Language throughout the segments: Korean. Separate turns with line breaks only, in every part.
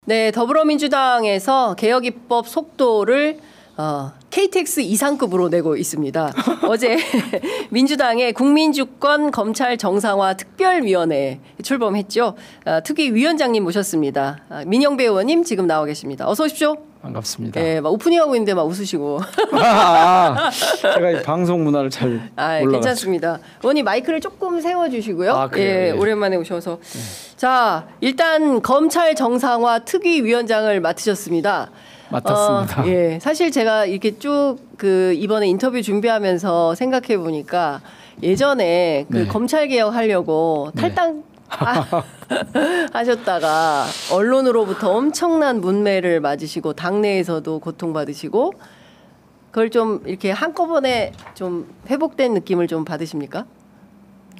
네, 더불어민주당에서 개혁 입법 속도를 KTX 이상급으로 내고 있습니다. 어제 민주당의 국민주권 검찰 정상화 특별위원회 출범했죠. 특위위원장님 모셨습니다. 민영배 의원님 지금 나와 계십니다. 어서 오십시오.
반갑습니다.
네, 막 오프닝하고 있는데 막 웃으시고.
제가 이 방송 문화를 잘 몰라가지고.
괜찮습니다. 의원님 마이크를 조금 세워주시고요. 예, 오랜만에 오셔서. 자, 일단 검찰 정상화 특위위원장을 맡으셨습니다.
맡았습니다.
예, 사실 제가 이렇게 쭉 이번에 인터뷰 준비하면서 생각해 보니까 예전에 검찰 개혁 하려고 탈당 하셨다가 언론으로부터 엄청난 문매를 맞으시고 당내에서도 고통받으시고 그걸 좀 이렇게 한꺼번에 좀 회복된 느낌을 좀 받으십니까?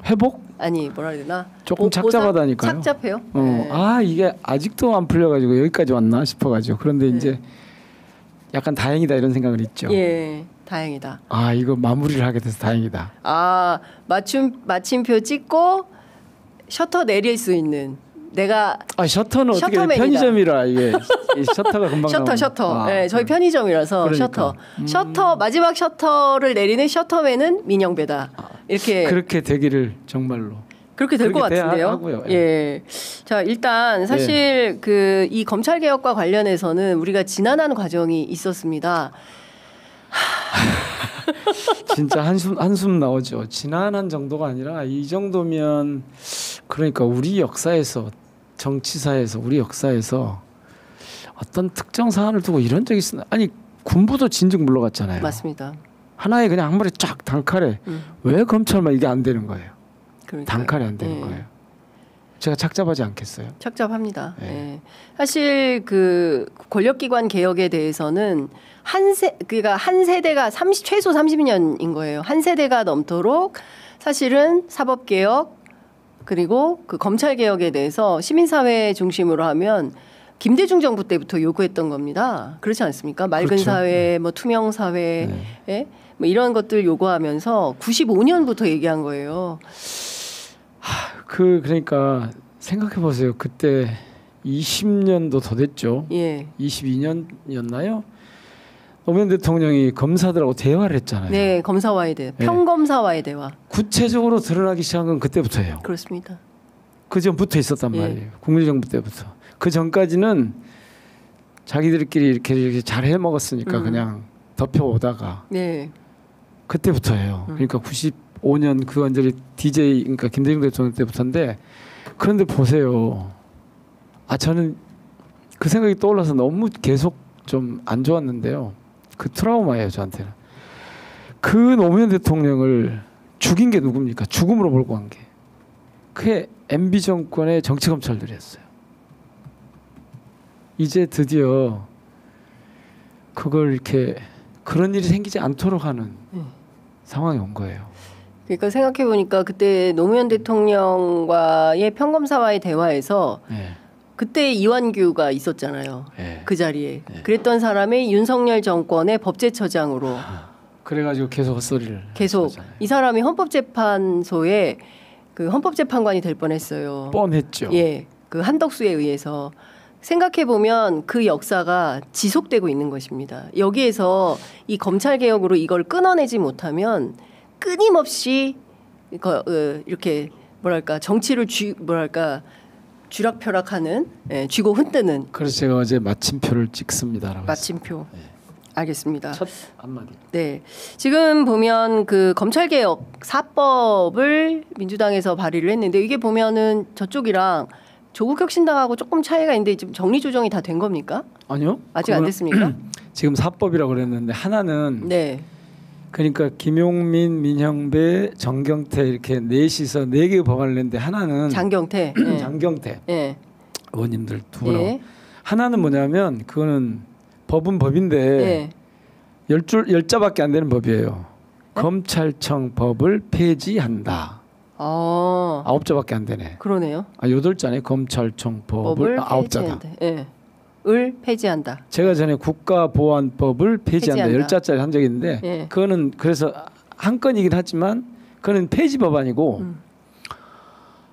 회복?
아니 뭐라 해야 되나?
조금 착잡하다니까요.
착잡해요?
네. 이게 아직도 안 풀려가지고 여기까지 왔나 싶어가지고 그런데 이제 약간 다행이다 이런 생각을 했죠.
예, 다행이다.
이거 마무리를 하게 돼서 다행이다.
마침표 찍고 셔터 내릴 수 있는 내가
셔터는 어떻게 편의점이라 이게 셔터가 금방
셔터. 네, 저희 편의점이라서 그러니까. 셔터 마지막 셔터를 내리는 셔터맨은 민영배다. 이렇게
그렇게 되기를 정말로.
그렇게 될 것 같은데요. 예. 자, 일단 사실 이 검찰 개혁과 관련해서는 우리가 지난한 과정이 있었습니다.
진짜 한숨 나오죠. 지난한 정도가 아니라 이 정도면 그러니까 우리 역사에서 정치사에서 우리 역사에서 어떤 특정 사안을 두고 이런 적이 있으나 군부도 진즉 물러갔잖아요.
맞습니다.
하나에 그냥 한 번에 쫙 단칼에 왜 검찰만 이게 안 되는 거예요.
그러니까요.
단칼에 안 되는 거예요. 제가 착잡하지 않겠어요?
착잡합니다. 네. 사실 권력기관 개혁에 대해서는 그러니까 한 세대가 최소 30년인 거예요. 한 세대가 넘도록 사실은 사법개혁 그리고 검찰개혁에 대해서 시민사회 중심으로 하면 김대중 정부 때부터 요구했던 겁니다. 그렇지 않습니까? 맑은
그렇죠.
사회, 투명 사회, 뭐 이런 것들 요구하면서 95년부터 얘기한 거예요.
그러니까 생각해 보세요. 그때 20년도 더 됐죠. 22년이었나요? 노무현 대통령이 검사들하고 대화를 했잖아요.
네, 검사와의 대화, 평검사와의 대화.
구체적으로 드러나기 시작한 건 그때부터예요.
그렇습니다.
그 전부터 있었단 말이에요. 국민정부 때부터. 그 전까지는 자기들끼리 이렇게 잘 해먹었으니까 그냥 덮여오다가 그때부터예요. 그러니까 95년 그 완전히 DJ 그러니까 김대중 대통령 때부터인데 그런데 보세요. 저는 그 생각이 떠올라서 너무 계속 좀 안 좋았는데요. 그 트라우마예요 저한테는. 그 노무현 대통령을 죽인 게 누굽니까? 죽음으로 몰고 간 게. 그게 MB 정권의 정치검찰들이었어요. 이제 드디어 그걸 이렇게 그런 일이 생기지 않도록 하는 상황이 온 거예요.
그러니까 생각해 보니까 그때 노무현 대통령과의 평검사와의 대화에서 그때 이완규가 있었잖아요. 그 자리에. 그랬던 사람이 윤석열 정권의 법제처장으로.
그래가지고 계속 헛소리를.
이 사람이 헌법재판소에 헌법재판관이 될 뻔했어요.
뻔했죠.
그 한덕수에 의해서. 생각해 보면 그 역사가 지속되고 있는 것입니다. 여기에서 이 검찰 개혁으로 이걸 끊어내지 못하면 끊임없이 이렇게 정치를 쥐락펴락하는 쥐고 흔드는.
그래서 제가 어제 마침표를 찍습니다라고.
마침표. 알겠습니다.
첫 한마디.
네, 지금 보면 검찰 개혁 4법을 민주당에서 발의를 했는데 이게 보면은 저쪽이랑 조국혁신당하고 조금 차이가 있는데 지금 정리 조정이 다 된 겁니까?
아니요.
아직 안 됐습니까?
지금 4법이라고 그랬는데 하나는 그러니까 김용민, 민형배, 정경태 이렇게 넷이서 4개의 법안을 냈는데 하나는
장경태
의원님들 두 분하고 하나는 뭐냐면 그거는 법은 법인데 10자밖에 안 되는 법이에요. 검찰청 법을 폐지한다. 9자밖에 안 되네.
그러네요.
8자네. 검찰청 법을 9자다.
을 폐지한다.
제가 전에 국가보안법을 폐지한다. 10자짜리 한 적이 있는데 그거는 그래서 한 건이긴 하지만 그거는 폐지 법안이고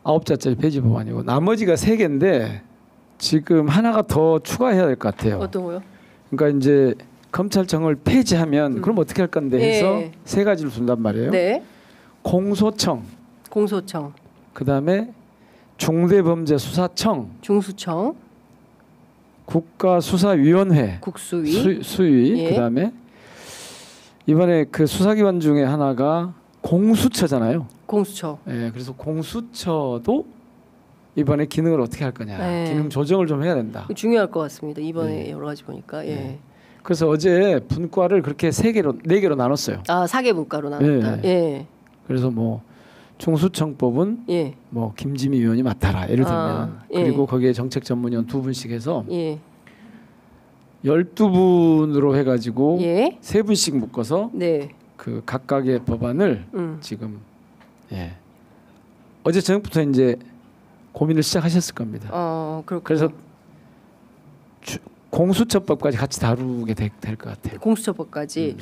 9자짜리 폐지 법안이고 나머지가 3개인데 지금 하나가 더 추가해야 될 것 같아요.
어떤 거요?
그러니까 이제 검찰청을 폐지하면 그럼 어떻게 할 건데 해서
예.
세 가지를 준단 말이에요.
네.
공소청. 그다음에 중대범죄수사청.
중수청.
국가수사위원회.
국수위.
수위.
예.
그다음에 이번에 그 수사기관 중에 하나가 공수처잖아요.
공수처.
예, 그래서 공수처도 이번에 기능을 어떻게 할 거냐.
네.
기능 조정을 좀 해야 된다.
중요할 것 같습니다. 이번에 여러 가지 보니까. 예.
네. 그래서 어제 분과를 그렇게 네 개로 나눴어요.
아, 4개 분과로 나눴다. 예.
그래서 뭐 중수청법은
예.
뭐 김지미 의원이 맡아라. 예를 들면
예.
그리고 거기에 정책 전문위원 2분씩 해서
예.
12분으로 해가지고
예.
3분씩 묶어서
네.
그 각각의 법안을 지금 어제 저녁부터 이제 고민을 시작하셨을 겁니다.
그렇군요.
그래서 공수처법까지 같이 다루게 될 것 같아요.
공수처법까지.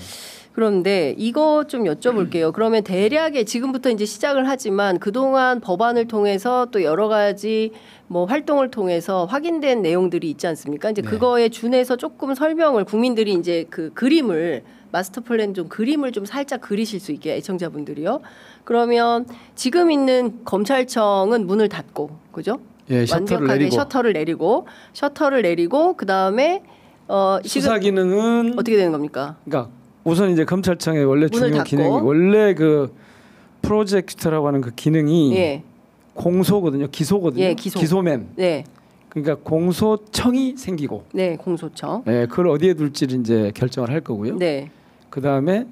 그런데 이거 좀 여쭤볼게요. 그러면 대략의 지금부터 이제 시작을 하지만 그동안 법안을 통해서 또 여러 가지 뭐 활동을 통해서 확인된 내용들이 있지 않습니까? 이제
네.
그거에 준해서 조금 설명을 국민들이 이제 그 그림을 마스터 플랜 좀 그림을 좀 살짝 그리실 수 있게 애청자분들이요. 그러면 지금 있는 검찰청은 문을 닫고, 그죠?
예,
완벽하게 셔터를 내리고 그 다음에
수사 기능은
어떻게 되는 겁니까?
그러니까 우선 이제 검찰청의 원래 중요 기능이 원래 그 프로젝트라고 하는 그 기능이
예.
공소거든요, 기소거든요.
예,
기소맨.
네.
그러니까 공소청이 생기고.
네, 공소청.
네, 그걸 어디에 둘지를 이제 결정을 할 거고요.
네.
그 다음에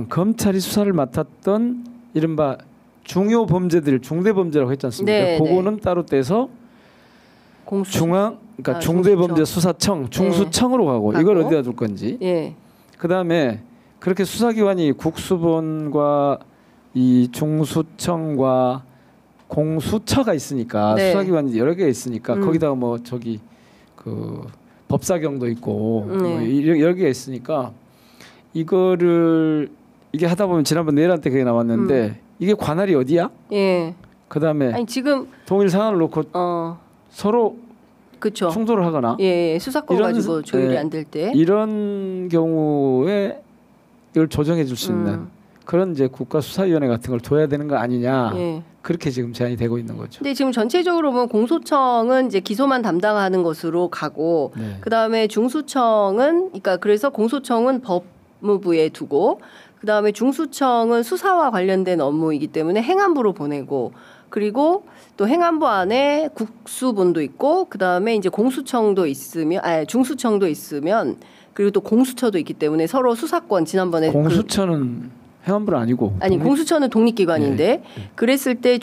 검찰이 수사를 맡았던 이른바 중요 범죄들, 중대 범죄라고 했지 않습니까?
네,
그거는
네.
따로 떼서 그러니까 중대범죄수사청, 중수청으로 가고 이걸 어디다 둘 건지.
예.
그 다음에 그렇게 수사기관이 국수본과 이 중수청과 공수처가 있으니까
네.
수사기관이 여러 개가 있으니까 거기다가 뭐 저기 그 법사경도 있고 뭐 여러 개가 있으니까 이거를 이게 하다 보면 지난번 내란 때 그게 나왔는데 이게 관할이 어디야?
예.
그다음에
아니 지금
동일 상황을 놓고 서로
그쵸.
충돌을 하거나
예, 수사권 가지고 조율이 안 될 때
이런 경우에 이걸 조정해 줄 수 있는 그런 이제 국가수사위원회 같은 걸 둬야 되는 거 아니냐.
예.
그렇게 지금 제안이 되고 있는 거죠.
근데 지금 전체적으로 보면 공소청은 이제 기소만 담당하는 것으로 가고
네.
그다음에 중수청은 그러니까 그래서 공소청은 법무부에 두고 그다음에 중수청은 수사와 관련된 업무이기 때문에 행안부로 보내고 그리고 또 행안부 안에 국수본도 있고 그다음에 이제 공수청도 있으면 중수청도 있으면 그리고 또 공수처도 있기 때문에 서로 수사권 지난번에
공수처는 행안부는 아니고
공수처는 독립기관인데 그랬을 때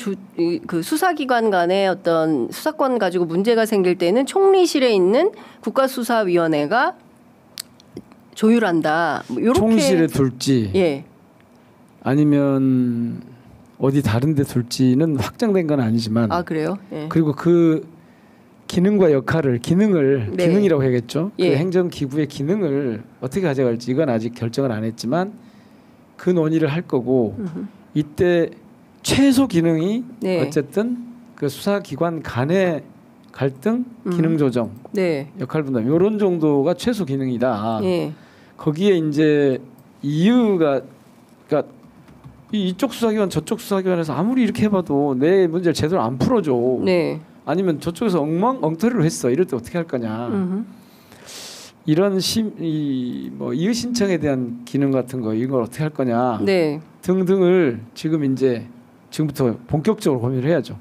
그 수사기관 간의 어떤 수사권 가지고 문제가 생길 때는 총리실에 있는 국가수사위원회가 조율한다. 뭐 요렇게
총리실에 둘지
예.
아니면 어디 다른 데 둘지는 확정된 건 아니지만
그래요? 예.
그리고 그 기능과 역할을 기능이라고 해야겠죠.
예.
그 행정기구의 기능을 어떻게 가져갈지 이건 아직 결정을 안 했지만 그 논의를 할 거고 이때 최소 기능이 어쨌든 그 수사기관 간의 갈등, 기능 조정, 역할 분담 이런 정도가 최소 기능이다.
예.
거기에 이제 이유가 그러니까 이쪽 수사기관 저쪽 수사기관에서 아무리 이렇게 해봐도 내 문제를 제대로 안 풀어줘.
네.
아니면 저쪽에서 엉터리로 했어. 이럴 때 어떻게 할 거냐. 이런 이의 신청에 대한 기능 같은 거 이걸 어떻게 할 거냐 등등을 지금부터 본격적으로 고민을 해야죠.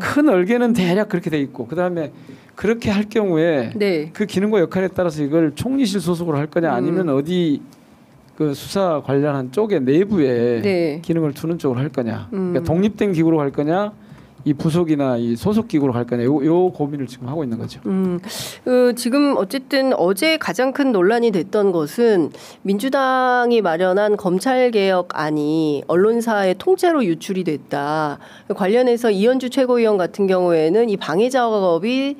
큰 얼개는 대략 그렇게 돼 있고 그 다음에 그렇게 할 경우에 그 기능과 역할에 따라서 이걸 총리실 소속으로 할 거냐 아니면 어디 그 수사 관련한 쪽에 내부에 기능을 두는 쪽으로 할 거냐. 그러니까 독립된 기구로 할 거냐. 이 부속이나 이 소속 기구로 갈 거냐 요 고민을 지금 하고 있는 거죠.
지금 어쨌든 어제 가장 큰 논란이 됐던 것은 민주당이 마련한 검찰개혁안이 언론사의 통째로 유출이 됐다. 관련해서 이현주 최고위원 같은 경우에는 이 방해 작업이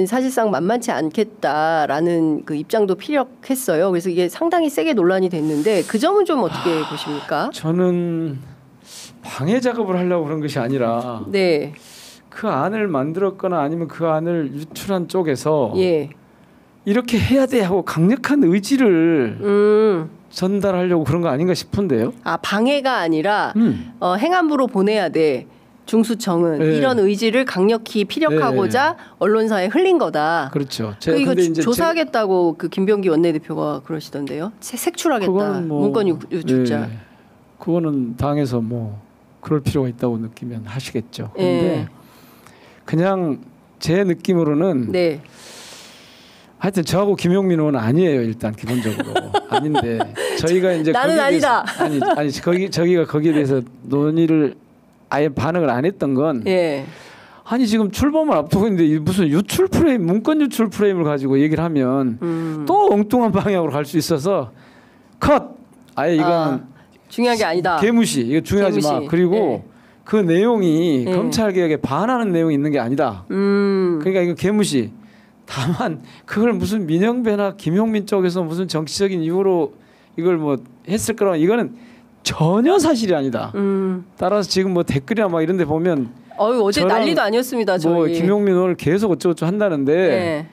사실상 만만치 않겠다라는 그 입장도 피력했어요. 그래서 이게 상당히 세게 논란이 됐는데 그 점은 좀 어떻게 보십니까?
저는 방해 작업을 하려고 그런 것이 아니라 그 안을 만들었거나 아니면 그 안을 유출한 쪽에서
예.
이렇게 해야 돼 하고 강력한 의지를 전달하려고 그런 거 아닌가 싶은데요.
아, 방해가 아니라 행안부로 보내야 돼. 중수청은
네.
이런 의지를 강력히 피력하고자 네. 언론사에 흘린 거다.
그렇죠.
이거 조사하겠다고 그 김병기 원내대표가 그러시던데요. 색출하겠다. 뭐, 문건 유출자.
네. 그거는 당에서 뭐 그럴 필요가 있다고 느끼면 하시겠죠. 그런데 네. 그냥 제 느낌으로는 네. 하여튼 저하고 김용민 의원은 아니에요. 일단 기본적으로 아닌데 저희가 이제
나는 아니다.
아니 저기가 거기에 대해서 논의를 아예 반응을 안 했던 건 예. 아니 지금 출범을 앞두고 있는데 무슨 유출 프레임 문건 유출 프레임을 가지고 얘기를 하면 또 엉뚱한 방향으로 갈 수 있어서 컷 아예 이거는
중요한 게 아니다.
개무시 이거 중요하지 마. 그리고 예. 그 내용이 예. 검찰 개혁에 반하는 내용이 있는 게 아니다. 그러니까 이거 개무시. 다만 그걸 무슨 민영배나 김용민 쪽에서 무슨 정치적인 이유로 이걸 뭐 했을 거라 이거는 전혀 사실이 아니다. 따라서 지금 뭐 댓글이나 막 이런 데 보면
어제 난리도 아니었습니다. 저희.
뭐 김용민 오늘 계속 어쩌고저쩌고 한다는데 네.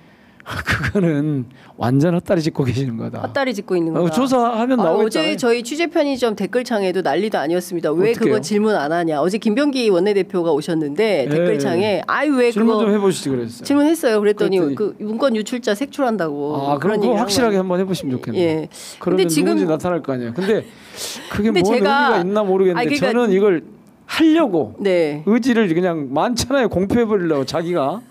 그거는 완전 헛다리 짚고 계시는 거다.
헛다리 짚고 있는 거다.
조사하면 나오겠다.
어제 저희 취재 편의점 댓글창에도 난리도 아니었습니다. 왜
어떡해요?
그거 질문 안 하냐. 어제 김병기 원내대표가 오셨는데 댓글창에 아이 왜
질문
그거
좀 해보시지 그랬어요.
질문했어요. 그랬더니 그 문건 유출자 색출한다고.
그럼 그거 확실하게 한번 해보시면 좋겠네요. 예. 그런데 지금 누군지 나타날 거 아니에요. 근데 그게 뭔 의미가 있나 모르겠는데 그러니까 저는 이걸 하려고 네. 의지를 그냥 많잖아요. 공표해버리려고 자기가.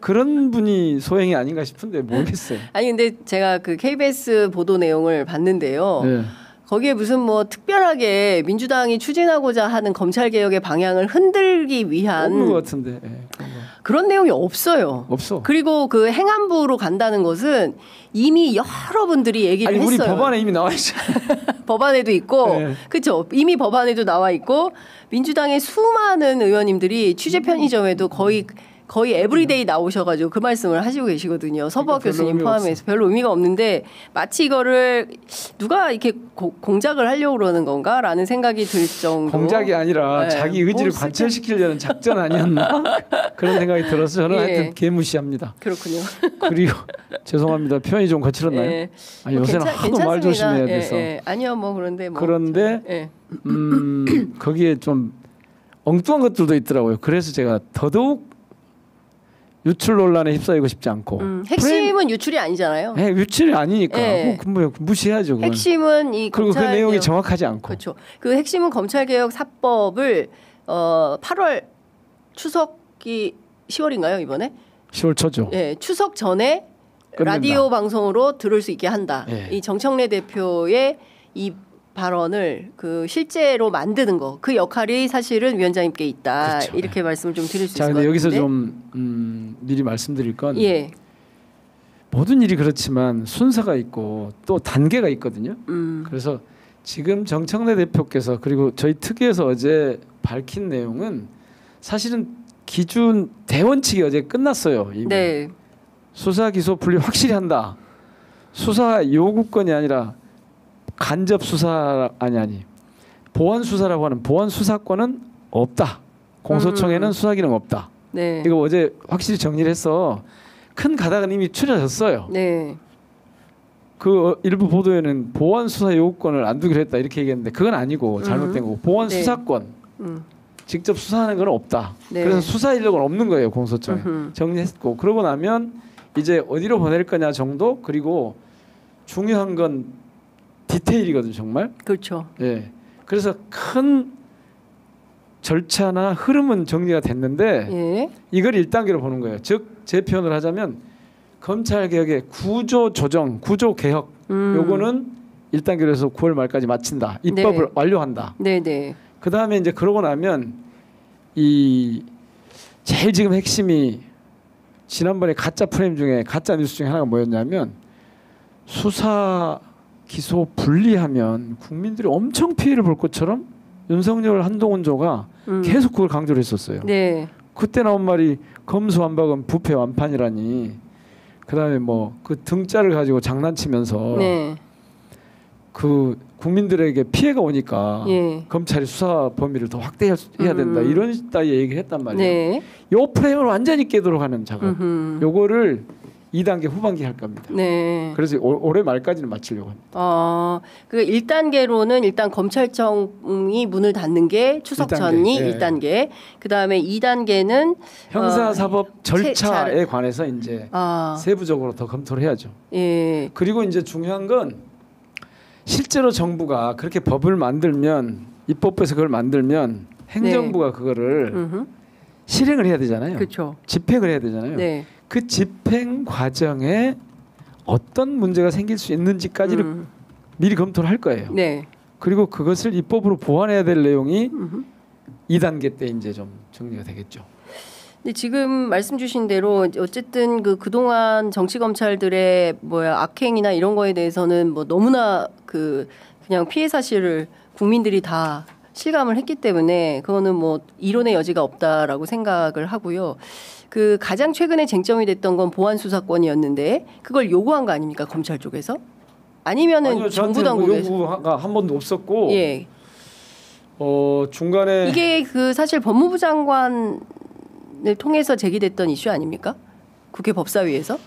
그런 분이 소행이 아닌가 싶은데 모르겠어요.
아니 근데 제가 그 KBS 보도 내용을 봤는데요. 네. 거기에 무슨 뭐 특별하게 민주당이 추진하고자 하는 검찰 개혁의 방향을 흔들기 위한
없는 것 같은데 네,
그런 내용이 없어요.
없어.
그리고 그 행안부로 간다는 것은 이미 여러분들이 얘기를 했어요.
우리 법안에 이미 나와 있죠.
법안에도 있고 네. 그렇죠. 이미 법안에도 나와 있고 민주당의 수많은 의원님들이 취재 편의점에도 거의 에브리데이 나오셔가지고 그 말씀을 하시고 계시거든요. 서부학 교수님 포함해서 별로 의미가 없는데 마치 이거를 누가 이렇게 공작을 하려고 그러는 건가라는 생각이 들 정도.
공작이 아니라 네. 자기 의지를 관철시키려는 작전 아니었나? 그런 생각이 들어서 저는 하여튼 개무시합니다.
그렇군요.
그리고 죄송합니다. 표현이 좀 거칠었나요?
예.
요새는 하도 말 조심해야 돼서.
아니요, 뭐 그런데 뭐.
그런데 거기에 좀 엉뚱한 것들도 있더라고요. 그래서 제가 더더욱 유출 논란에 휩싸이고 싶지 않고
핵심은 유출이 아니잖아요.
네, 유출이 아니니까 뭐 무시해야죠. 그건.
핵심은 이
그리고 그 내용이 정확하지 않고.
그렇죠. 그 핵심은 검찰개혁 4법을 8월 추석이 10월인가요 이번에?
10월 초죠.
네, 추석 전에 끝낸다. 라디오 방송으로 들을 수 있게 한다.
네.
이 정청래 대표의 이 발언을 그 실제로 만드는 거 그 역할이 사실은 위원장님께 있다. 그렇죠. 이렇게 말씀을 좀 드릴 수 있을 것 같은데.
여기서 좀 미리 말씀드릴 건 모든 일이 그렇지만 순서가 있고 또 단계가 있거든요. 그래서 지금 정청래 대표께서 그리고 저희 특위에서 어제 밝힌 내용은 사실은 기준 대원칙이 어제 끝났어요. 이미.
네.
수사 기소 분리 확실히 한다. 수사 요구권이 아니라 간접 수사 아니 보안 수사라고 하는 보안 수사권은 없다. 공소청에는 수사 기능 없다.
네.
이거 어제 확실히 정리를 해서 큰 가닥은 이미 추려졌어요.
네.
그 일부 보도에는 보안 수사 요구권을 안 두기로 했다 이렇게 얘기했는데 그건 아니고 잘못된 거고 보안 수사권 직접 수사하는 건 없다.
네.
그래서 수사 인력은 없는 거예요 공소청에. 정리했고 그러고 나면 이제 어디로 보낼 거냐 정도 그리고 중요한 건 디테일이거든요, 정말.
그렇죠.
예. 그래서 큰 절차나 흐름은 정리가 됐는데 이걸 1단계로 보는 거예요. 즉 제 표현을 하자면 검찰 개혁의 구조 조정, 구조 개혁 요거는 1단계로 해서 9월 말까지 마친다. 입법을 완료한다.
네.
그다음에 이제 그러고 나면 이 제일 지금 핵심이 지난번에 가짜 프레임 중에 가짜 뉴스 중에 하나가 뭐였냐면 수사 기소 분리하면 국민들이 엄청 피해를 볼 것처럼 윤석열 한동훈조가 계속 그걸 강조를 했었어요.
네.
그때 나온 말이 검수완박은 부패 완판이라니. 그다음에 뭐 그 등자를 가지고 장난치면서 그 국민들에게 피해가 오니까
예.
검찰이 수사 범위를 더 확대해야 된다 이런 따위 얘기를 했단 말이에요.
네.
요 프레임을 완전히 깨도록 하는 작업. 요거를 2단계 후반기 할 겁니다.
네.
그래서 올해 말까지는 마치려고 합니다.
그 1단계로는 일단 검찰청이 문을 닫는 게 추석
1단계,
전이
예.
1단계. 그다음에 2단계는
형사사법 절차에 관해서 이제 세부적으로 더 검토를 해야죠.
예.
그리고 이제 중요한 건 실제로 정부가 그렇게 법을 만들면 입법부에서 그걸 만들면 행정부가 그거를 실행을 해야 되잖아요.
그렇죠.
집행을 해야 되잖아요.
네.
그 집행 과정에 어떤 문제가 생길 수 있는지까지를 미리 검토를 할 거예요.
네.
그리고 그것을 입법으로 보완해야 될 내용이 2단계 때 이제 좀 정리가 되겠죠.
근데 지금 말씀 주신 대로 어쨌든 그동안 정치 검찰들의 악행이나 이런 거에 대해서는 뭐 너무나 그냥 피해 사실을 국민들이 다 실감을 했기 때문에 그거는 뭐 이론의 여지가 없다라고 생각을 하고요. 그 가장 최근에 쟁점이 됐던 건 보안 수사권이었는데 그걸 요구한 거 아닙니까 검찰 쪽에서? 아니면은 정부 당국에서
요구가 한 번도 없었고,
예.
중간에
이게 사실 법무부 장관을 통해서 제기됐던 이슈 아닙니까? 국회 법사위에서?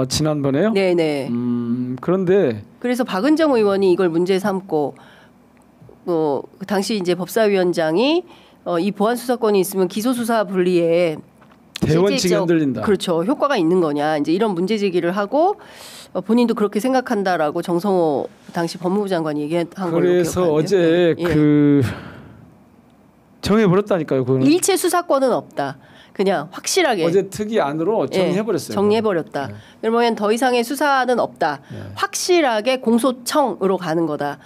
지난번에요?
네네.
그런데
그래서 박은정 의원이 이걸 문제 삼고 당시 이제 법사위원장이 이 보안 수사권이 있으면 기소 수사 분리에
대원칙이 흔들린다.
그렇죠. 효과가 있는 거냐. 이제 이런 문제 제기를 하고 본인도 그렇게 생각한다라고 정성호 당시 법무부 장관이 얘기한 걸로 기억하는데요.
그래서 어제
예.
정해버렸다니까요. 그거는.
일체 수사권은 없다. 그냥 확실하게
어제 특위 안으로 정리해버렸어요.
정리해버렸다.
네.
그러면 더 이상의 수사는 없다.
네.
확실하게 공소청으로 가는 거다.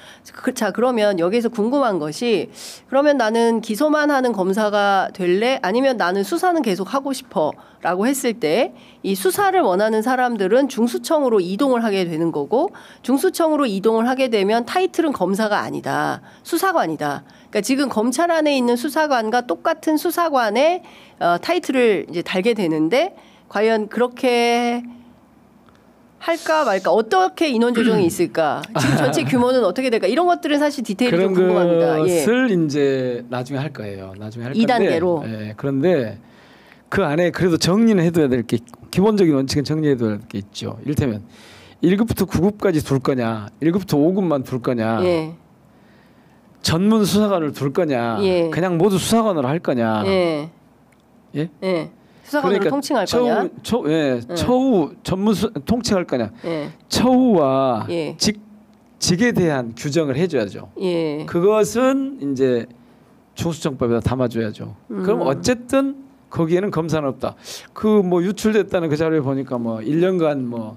자, 그러면 여기서 궁금한 것이 그러면 나는 기소만 하는 검사가 될래? 아니면 나는 수사는 계속 하고 싶어? 라고 했을 때 이 수사를 원하는 사람들은 중수청으로 이동을 하게 되는 거고 중수청으로 이동을 하게 되면 타이틀은 검사가 아니다. 수사관이다. 그러니까 지금 검찰 안에 있는 수사관과 똑같은 수사관의 타이틀을 이제 달게 되는데 과연 그렇게 할까 말까 어떻게 인원 조정이 있을까 지금 전체 규모는 어떻게 될까 이런 것들은 사실 디테일이 좀 궁금합니다.
그것을 이제 나중에 할 거예요. 나중에 할
2단계로.
건데 그런데 그 안에 그래도 정리는 해둬야 될 게 기본적인 원칙은 정리해둬야 될 게 있죠. 이를테면 1급부터 9급까지 둘 거냐 1급부터 5급만 둘 거냐
예.
전문 수사관을 둘 거냐
예.
그냥 모두 수사관으로 할 거냐
예.
예?
예. 수사관으로 통칭할 거냐
처우 전문 통칭할 거냐 처우와
예.
직에 대한 규정을 해줘야죠.
예.
그것은 이제 중수청법에다 담아줘야죠. 그럼 어쨌든 거기에는 검사는 없다. 유출됐다는 그 자료에 보니까 1년간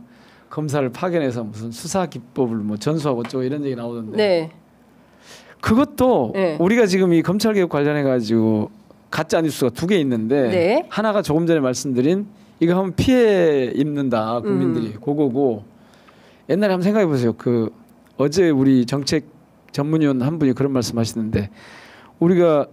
검사를 파견해서 무슨 수사 기법을 전수하고 어쩌고 이런 얘기 나오던데.
네.
그것도 우리가 지금 이 검찰 개혁 관련해 가지고 가짜 뉴스가 2개 있는데
네.
하나가 조금 전에 말씀드린 이거 하면 피해 입는다 국민들이 그거고 옛날에 한번 생각해 보세요. 어제 우리 정책 전문위원 한 분이 그런 말씀하시는데 우리가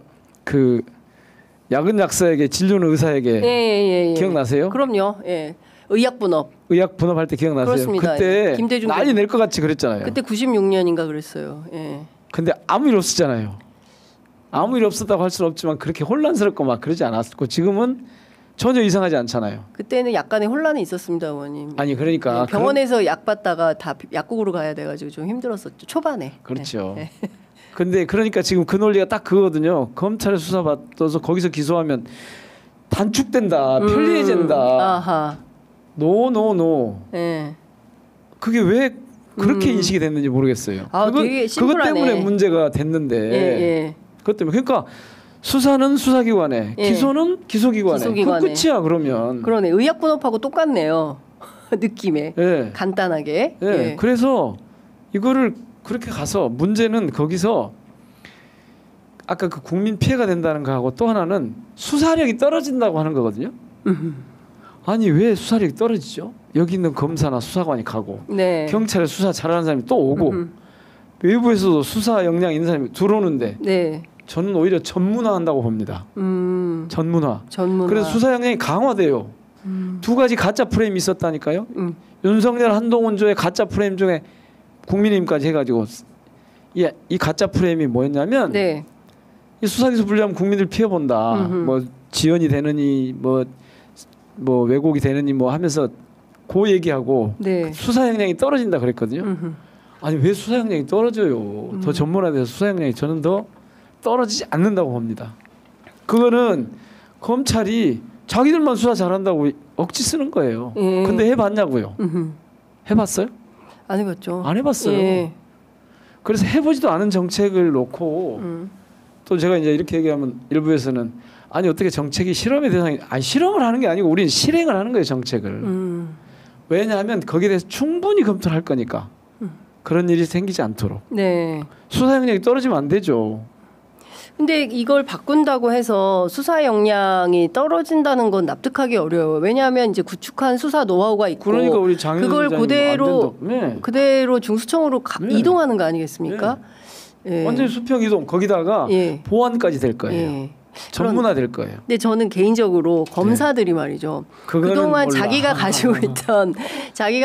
약은 약사에게 진료는 의사에게 기억나세요?
그럼요. 예. 의약
분업할 때 기억나세요?
그렇습니다.
그때
김대중
난리 낼 것 같이 그랬잖아요.
그때 96년인가 그랬어요. 예.
근데 아무 일 없었잖아요. 아무 일 없었다고 할 수는 없지만 그렇게 혼란스럽고 막 그러지 않았고 지금은 전혀 이상하지 않잖아요.
그때는 약간의 혼란이 있었습니다, 어머님.
아니 그러니까
병원에서 약 받다가 다 약국으로 가야 돼가지고 좀 힘들었었죠. 초반에.
그렇죠. 근데 그러니까 지금 그 논리가 딱 그거거든요. 검찰에 수사받아서 거기서 기소하면 단축된다, 편리해진다.
아하.
노.
예.
그게 왜 그렇게 인식이 됐는지 모르겠어요.
되게 심플하네.
그것 때문에 문제가 됐는데. 그것 때문에 그러니까 수사는 수사기관에, 기소는 기소기관에. 그 끝이야 그러면.
그러네. 의약분업하고 똑같네요. 느낌에. 간단하게.
그래서 이거를 그렇게 가서 문제는 거기서 아까 국민 피해가 된다는 거하고 또 하나는 수사력이 떨어진다고 하는 거거든요. 아니 왜 수사력이 떨어지죠? 여기 있는 검사나 수사관이 가고 경찰에 수사 잘하는 사람이 또 오고 외부에서도 수사 역량 있는 사람이 들어오는데 저는 오히려 전문화한다고 봅니다. 전문화. 그래서 수사 역량이 강화돼요. 2가지 가짜 프레임이 있었다니까요. 윤석열 한동훈 조의 가짜 프레임 중에 국민의힘까지 해가지고 이 가짜 프레임이 뭐였냐면
네.
이 수사기소 분리하면 국민들 피해 본다. 뭐 지연이 되느니 뭐 왜곡이 되느니 뭐 하면서 그 얘기하고
네.
수사 역량이 떨어진다 그랬거든요. 아니 왜 수사 역량이 떨어져요? 더 전문화돼서 수사 역량이 저는 더 떨어지지 않는다고 봅니다. 그거는 검찰이 자기들만 수사 잘한다고 억지 쓰는 거예요. 근데 해봤냐고요? 해봤어요?
안 해봤죠.
안 해봤어요. 예. 그래서 해보지도 않은 정책을 놓고 또 제가 이제 이렇게 얘기하면 일부에서는 아니 어떻게 정책이 실험의 대상이 아니 실험을 하는 게 아니고 우리는 실행을 하는 거예요 정책을. 왜냐하면 거기에 대해서 충분히 검토를 할 거니까 그런 일이 생기지 않도록.
네.
수사 역량이 떨어지면 안 되죠.
근데 이걸 바꾼다고 해서 수사 역량이 떨어진다는 건 납득하기 어려워요. 왜냐하면 이제 구축한 수사 노하우가 있고
그러니까 우리
그걸 그대로 중수청으로 이동하는 거 아니겠습니까?
네. 완전히 수평 이동 거기다가 보완까지 될 거예요. 전문화 될 거예요.
근데 저는 개인적으로 검사들이 말이죠. 그동안 자기가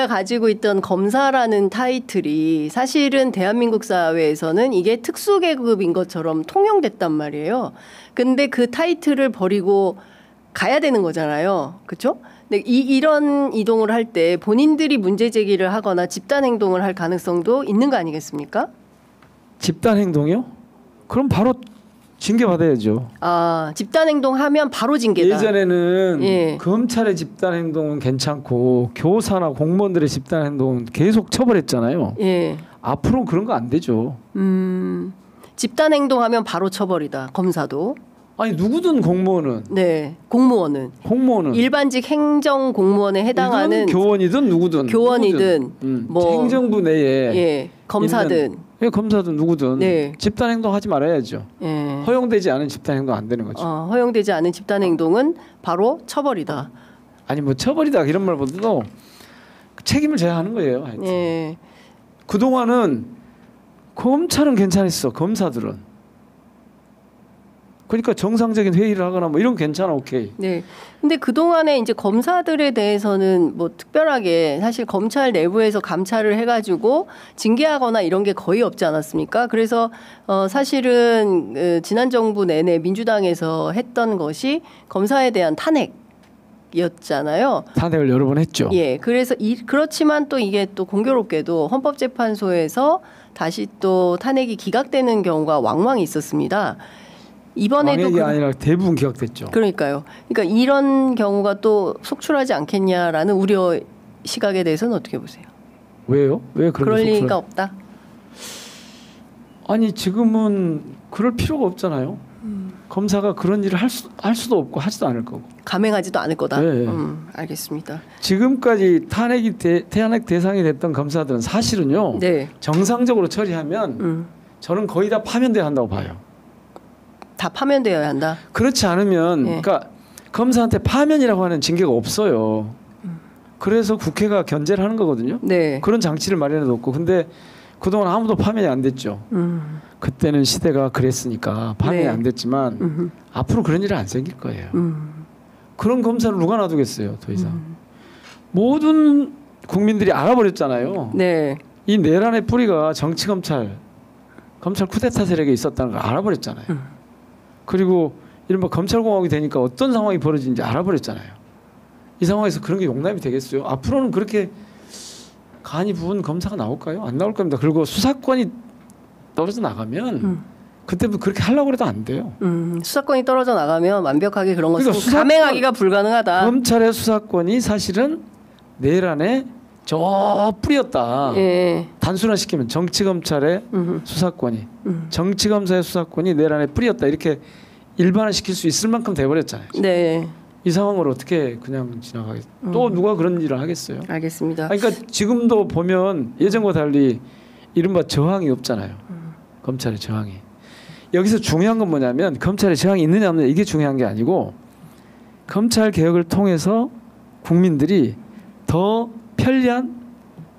가지고 있던 검사라는 타이틀이 사실은 대한민국 사회에서는 이게 특수계급인 것처럼 통용됐단 말이에요. 근데 그 타이틀을 버리고 가야 되는 거잖아요. 그렇죠? 근데 이런 이동을 할 때 본인들이 문제 제기를 하거나 집단 행동을 할 가능성도 있는 거 아니겠습니까?
집단 행동이요? 그럼 바로 징계 받아야죠.
아, 집단 행동하면 바로 징계다.
예전에는 검찰의 집단 행동은 괜찮고 교사나 공무원들의 집단 행동은 계속 처벌했잖아요. 앞으로는 그런 거 안 되죠.
집단 행동하면 바로 처벌이다. 검사도.
아니 누구든 공무원은.
네, 공무원은 일반직 행정 공무원에 해당하는
교원이든 누구든
뭐
행정부 내에
검사든
검사든 누구든 집단 행동하지 말아야죠. 허용되지 않은 집단 행동 안 되는 거죠.
허용되지 않은 집단 행동은 바로 처벌이다.
아니 뭐 처벌이다 이런 말보다도 책임을 져야 하는 거예요. 그동안은 검찰은 괜찮았어. 검사들은. 그러니까 정상적인 회의를 하거나 뭐 이런 괜찮아 오케이.
네. 근데 그동안에 이제 검사들에 대해서는 뭐 특별하게 사실 검찰 내부에서 감찰을 해가지고 징계하거나 이런 게 거의 없지 않았습니까? 그래서 사실은 지난 정부 내내 민주당에서 했던 것이 검사에 대한 탄핵이었잖아요.
탄핵을 여러 번 했죠.
예. 그래서 그렇지만 또 이게 또 공교롭게도 헌법재판소에서 다시 또 탄핵이 기각되는 경우가 왕왕 있었습니다. 이번에도
왕액이 아니라 대부분 기각됐죠.
그러니까요. 그러니까 이런 경우가 또 속출하지 않겠냐라는 우려 시각에 대해서는 어떻게 보세요?
왜요? 왜
그럴 리가 없다?
아니 지금은 그럴 필요가 없잖아요. 검사가 그런 일을 할 수도 없고 하지도 않을 거고.
감행하지도 않을 거다. 네. 알겠습니다.
지금까지 탄핵 대상이 됐던 검사들은 사실은요. 정상적으로 처리하면 저는 거의 다 파면돼야 한다고 봐요.
다 파면되어야 한다.
그렇지 않으면 그러니까 검사한테 파면이라고 하는 징계가 없어요. 그래서 국회가 견제를 하는 거거든요. 그런 장치를 마련해 놓고 근데 그동안 아무도 파면이 안 됐죠. 그때는 시대가 그랬으니까 파면이 안 됐지만 앞으로 그런 일은 안 생길 거예요. 그런 검사를 누가 놔두겠어요. 더 이상. 모든 국민들이 알아버렸잖아요. 이 내란의 뿌리가 정치검찰 쿠데타 세력에 있었다는 걸 알아버렸잖아요. 그리고 이른바 검찰공화국이 되니까 어떤 상황이 벌어지는지 알아버렸잖아요. 이 상황에서 그런 게 용납이 되겠어요? 앞으로는 그렇게 간이 부은 검사가 나올까요? 안 나올 겁니다. 그리고 수사권이 떨어져 나가면 그때부터 그렇게 하려고 해도 안 돼요.
수사권이 떨어져 나가면 완벽하게 그런 것을 감행하기가 불가능하다.
검찰의 수사권이 사실은 내란의 저 뿌리였다. 단순화시키면 정치검찰의 수사권이 정치검사의 수사권이 내란의 뿌리였다. 이렇게 일반화시킬 수 있을 만큼 돼버렸잖아요. 이 상황을 어떻게 그냥 지나가겠어요? 또 누가 그런 일을 하겠어요?
알겠습니다.
그러니까 지금도 보면 예전과 달리 이른바 저항이 없잖아요. 검찰의 저항이. 여기서 중요한 건 뭐냐면 검찰의 저항이 있느냐 없느냐 이게 중요한 게 아니고 검찰 개혁을 통해서 국민들이 더 편리한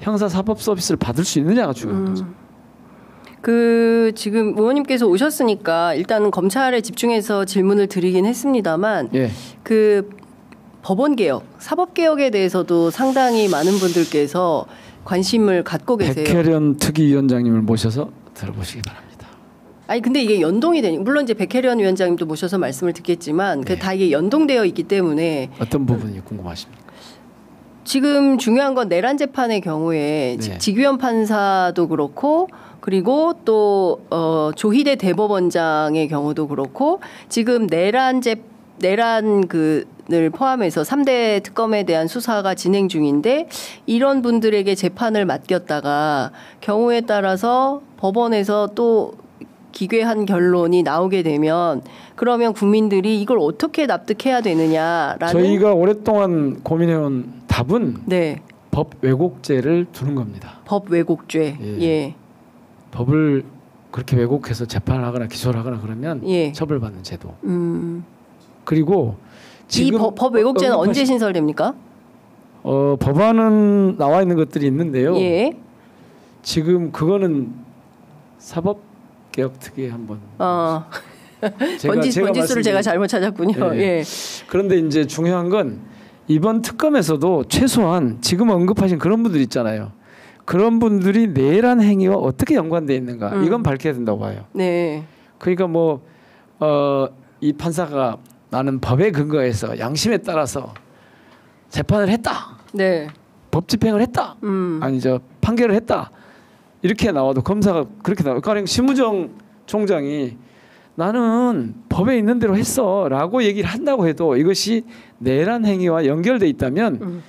형사사법 서비스를 받을 수 있느냐가 중요한 거죠.
지금 의원님께서 오셨으니까 일단은 검찰에 집중해서 질문을 드리긴 했습니다만 법원 개혁, 사법 개혁에 대해서도 상당히 많은 분들께서 관심을 갖고 계세요.
백혜련 특위위원장님을 모셔서 들어보시기 바랍니다.
아니 근데 이게 연동이 되니 물론 이제 백혜련 위원장님도 모셔서 말씀을 듣겠지만 네. 다 이게 연동되어 있기 때문에
어떤 부분이 궁금하십니까?
지금 중요한 건 내란 재판의 경우에 네. 직위원 판사도 그렇고 그리고 또 조희대 대법원장의 경우도 그렇고 지금 내란을 포함해서 3대 특검에 대한 수사가 진행 중인데 이런 분들에게 재판을 맡겼다가 경우에 따라서 법원에서 또 기괴한 결론이 나오게 되면 그러면 국민들이 이걸 어떻게 납득해야 되느냐라는
저희가 오랫동안 고민해온 답은
네.
법 왜곡죄를 두는 겁니다.
법 왜곡죄.
예.
예.
법을 그렇게 왜곡해서 재판을 하거나 기소를 하거나 그러면 예. 처벌받는 제도. 그리고 지금
이 법 왜곡죄는 언제 신설됩니까?
법안은 나와 있는 것들이 있는데요.
예.
지금 그거는 사법개혁특위에 한번
번지수를 제가 잘못 찾았군요.
예.
예.
그런데 이제 중요한 건 이번 특검에서도 최소한 지금 언급하신 그런 분들 있잖아요. 그런 분들이 내란 행위와 어떻게 연관돼 있는가 이건 밝혀야 된다고 봐요.
네.
그러니까 이 판사가 나는 법에 근거해서 양심에 따라서 재판을 했다.
네.
법 집행을 했다. 아니죠. 판결을 했다. 이렇게 나와도 검사가 그렇게 나와요. 가령 심우정 총장이 나는 법에 있는 대로 했어라고 얘기를 한다고 해도 이것이 내란 행위와 연결돼 있다면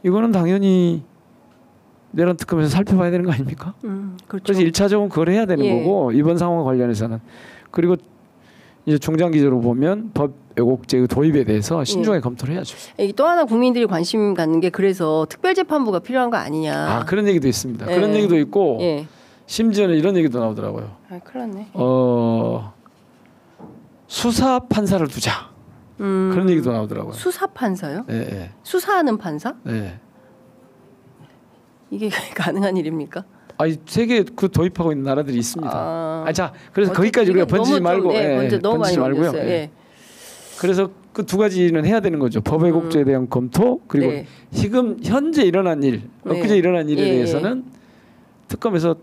이거는 당연히 내란 특검에서 살펴봐야 되는 거 아닙니까?
그렇죠.
그래서 1차적으로 그걸 해야 되는 거고 이번 상황과 관련해서는 그리고 이제 중장기적으로 보면 법 왜곡죄의 도입에 대해서 신중하게 검토를 해야죠.
또 하나 국민들이 관심 갖는 게 그래서 특별재판부가 필요한 거 아니냐.
그런 얘기도 있습니다. 그런 얘기도 있고 심지어는 이런 얘기도 나오더라고요.
큰일 났네.
수사 판사를 두자. 그런 얘기도 나오더라고요.
수사 판사요?
네.
수사하는 판사?
네.
이게 가능한 일입니까?
세계 도입하고 있는 나라들이 있습니다. 자, 그래서 거기까지 우리가 번지지 말고,
너무 많이
말고요. 그래서 그 두 가지는 해야 되는 거죠. 법 왜곡죄에 대한 검토 그리고 지금 현재 일어난 일, 엊그제 일어난 일에 대해서는 특검에서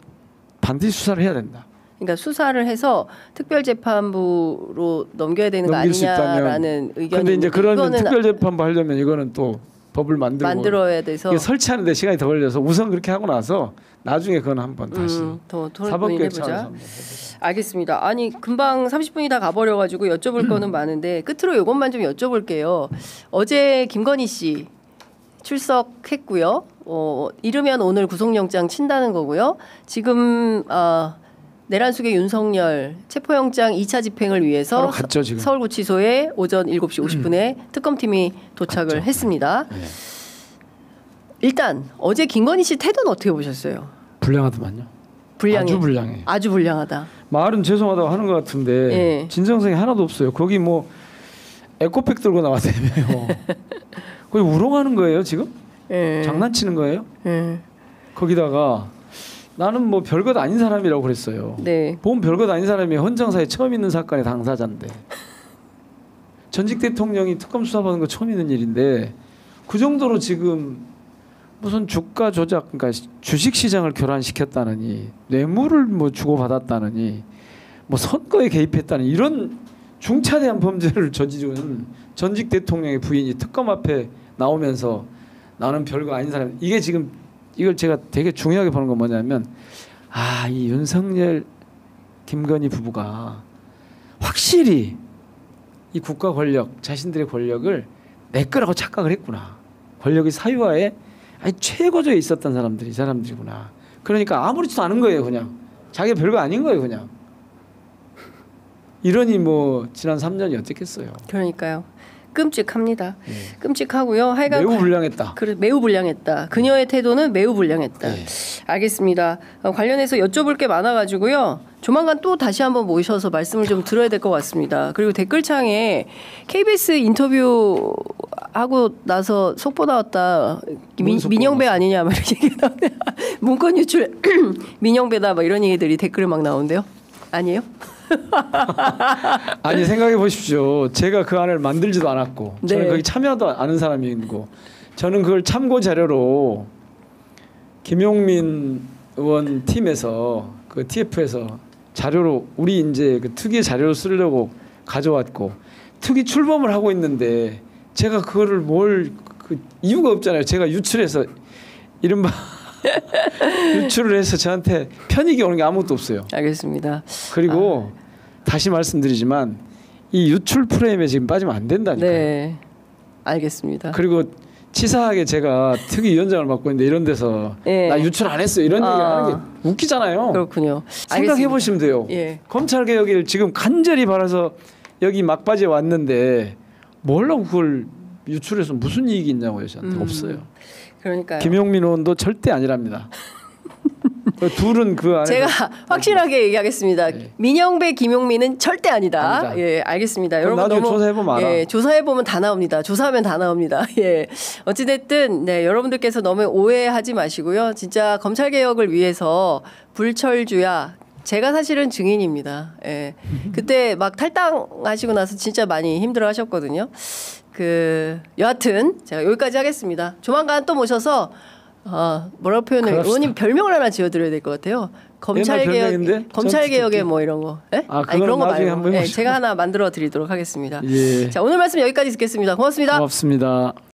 반드시 수사를 해야 된다.
그러니까 수사를 해서 특별재판부로 넘겨야 되는 거 아니냐라는 의견이.
그런데 이제 그런 특별재판부 하려면 이거는 또 법을 만들어야 돼서
설치하는
데 시간이 더 걸려서 우선 그렇게 하고 나서 나중에 그건 한번 다시
더 사법개혁 차원에서 알겠습니다. 아니 금방 30분이 다 가버려가지고 여쭤볼 거는 많은데 끝으로 이것만 좀 여쭤볼게요. 어제 김건희 씨 출석했고요. 이르면 오늘 구속영장 친다는 거고요. 지금 내란숙의 윤석열 체포영장 2차 집행을 위해서
갔죠,
서울구치소에 오전 7시 50분에 특검팀이 도착을 했습니다.
네.
일단 어제 김건희 씨 태도는 어떻게 보셨어요?
불량하더만요. 아주 불량해.
아주 불량하다.
말은 죄송하다고 하는 것 같은데 진정성이 하나도 없어요. 거기 에코백 들고 나왔다며요. 거기 우롱하는 거예요 지금? 장난치는 거예요? 거기다가 나는 별것 아닌 사람이라고 그랬어요. 보면 별것 아닌 사람이 헌정사에 처음 있는 사건의 당사자인데 전직 대통령이 특검 수사받은 거 처음 있는 일인데 그 정도로 지금 무슨 주가 조작, 그러니까 주식시장을 교란시켰다느니 뇌물을 주고받았다느니 선거에 개입했다는 이런 중차대한 범죄를 저지른 전직 대통령의 부인이 특검 앞에 나오면서 나는 별거 아닌 사람. 이게 지금 이걸 제가 되게 중요하게 보는 건 뭐냐면 이 윤석열 김건희 부부가 확실히 이 국가 권력 자신들의 권력을 내 거라고 착각을 했구나. 권력의 사유화에 최고조에 있었던 사람들이구나. 그러니까 아무렇지도 않은 거예요. 그냥 자기가 별거 아닌 거예요. 그냥 이러니 지난 3년이 어땠겠어요.
그러니까요. 끔찍합니다. 끔찍하고요. 하여간
매우 불량했다.
매우 불량했다. 그녀의 태도는 매우 불량했다. 알겠습니다. 관련해서 여쭤볼 게 많아가지고요. 조만간 또 다시 한번 모셔서 말씀을 좀 들어야 될 것 같습니다. 그리고 댓글창에 KBS 인터뷰 하고 나서 속보 나왔다. 민영배 아니냐 막 이렇게 얘기 나오네. 문건 유출 민영배다 막 이런 얘기들이 댓글에 막 나오는데요. 아니에요?
아니 생각해 보십시오. 제가 그 안을 만들지도 않았고 저는 거기 참여도 않은 사람이고 저는 그걸 참고 자료로 김용민 의원 팀에서 그 TF에서 자료로 우리 이제 그 특위 자료를 쓰려고 가져왔고 특위 출범을 하고 있는데 제가 그거를 그 이유가 없잖아요. 제가 유출해서 이른바 유출을 해서 저한테 편익이 오는 게 아무것도 없어요.
알겠습니다.
그리고 다시 말씀드리지만 이 유출 프레임에 지금 빠지면 안 된다니까요.
네, 알겠습니다.
그리고 치사하게 제가 특위위원장을 맡고 있는데 이런 데서
네.
나 유출 안 했어요 이런 얘기 하는 게 웃기잖아요.
그렇군요.
생각해 보시면 돼요.
예.
검찰 개혁을 지금 간절히 바라서 여기 막바지에 왔는데 뭐라고 그걸 유출해서 무슨 이익이 있냐고요. 저한테 없어요.
그러니까요.
김용민 의원도 절대 아니랍니다. 둘은 그 안에
제가 확실하게 얘기하겠습니다.
네.
민영배, 김용민은 절대 아니다. 예, 알겠습니다. 여러분
나중에
너무
조사해보면 알아.
예, 조사해보면 다 나옵니다. 조사하면 다 나옵니다. 예, 어찌됐든 네, 여러분들께서 너무 오해하지 마시고요. 진짜 검찰 개혁을 위해서 불철주야. 제가 사실은 증인입니다. 예, 그때 막 탈당하시고 나서 진짜 많이 힘들어하셨거든요. 여하튼 제가 여기까지 하겠습니다. 조만간 또 모셔서 뭐라고 표현을 의원님 별명을 하나 지어드려야 될 것 같아요. 검찰 개혁에 뭐 이런 거. 예? 아니 그런 거 말고. 예, 제가 하나 만들어 드리도록 하겠습니다.
예.
자 오늘 말씀 여기까지 듣겠습니다. 고맙습니다.
고맙습니다.